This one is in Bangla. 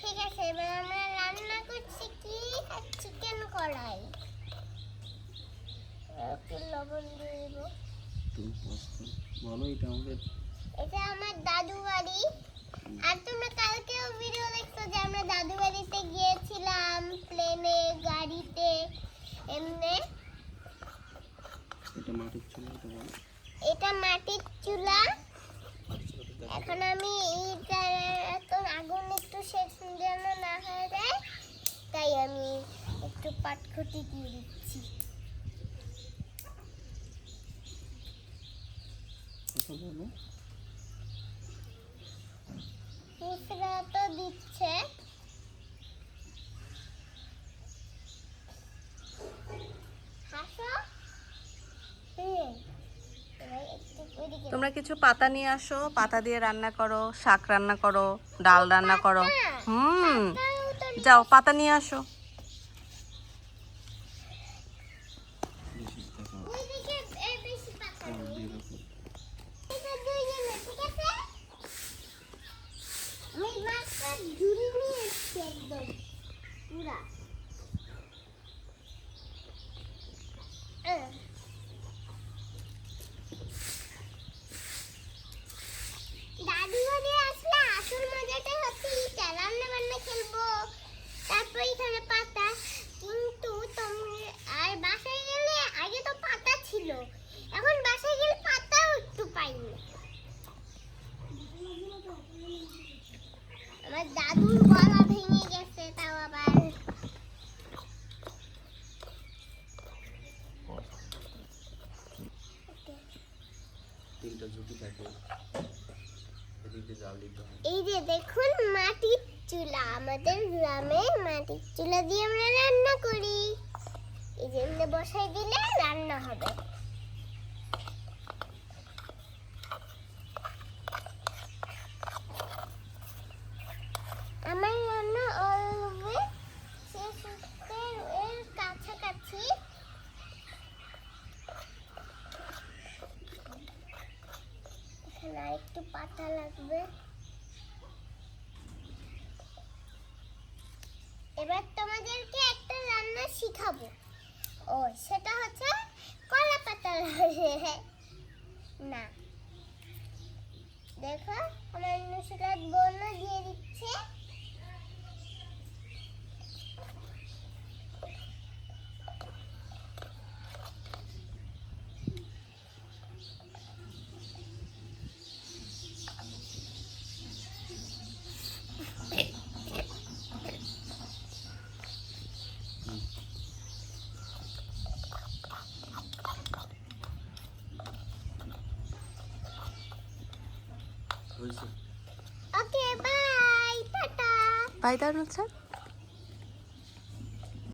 ঠিক আছে, এবার আমরা রান্না করছি কি চিকেন কড়াই। একটু লবণ দিয়ে দেবো। বলো, এটা আমাদের এটা আমার দাদু বাড়ি। আর তোমরা কালকেও ভিডিও দেখছো যে আমরা দাদু বাড়িতে গিয়েছিলাম প্লেনে, গাড়িতে, এমনি। এটা মাটির চুলা, এটা বলো। এটা মাটির চুলা। এখন আমি এটা এখন আগুন একটু শেষ যেন না হয়ে যায়, তাই আমি একটু পাটখুটি দিয়ে দিচ্ছি। এটা বলো। মিশ্রা তো দিচ্ছে। হাসো। তোমরা কিছু পাতা নিয়ে আসো, পাতা দিয়ে রান্না করো, শাক রান্না করো, ডাল রান্না করো। যাও পাতা নিয়ে আসো। দাদু বাড়ি আসলে আসল মজাটা হচ্ছে এটা, রান্না বান্না খেলবো, তারপর এখানে পাতা। কিন্তু আর বাসায় গেলে আগে তো পাতা ছিল, এখন বাসায় গেলে পাতাও একটু পাইনি। আমার দাদুর গলা ভেঙে গেছে, তাও আবার। তিনটা ঝুঁকি থাকে, এদিকে জাল দিতে হয়। এই যে দেখুন মাটির চুলা, আমাদের গ্রামে মাটির চুলা দিয়ে আমরা রান্না করি। এই যে এমনি বসাই দিলে রান্না হবে। আমার রান্না অলওয়েজ শেষ এর কাছাকাছি। এখানে একটু পাতা লাগবে। এবার তোমাদেরকে একটা রান্না শিখাবো। ও সেটা হচ্ছে কলা পাতা না। দেখো আমার নুসরাত বোন দিয়ে দিচ্ছে। Okay bye, tata. বাই দারুন স্যার।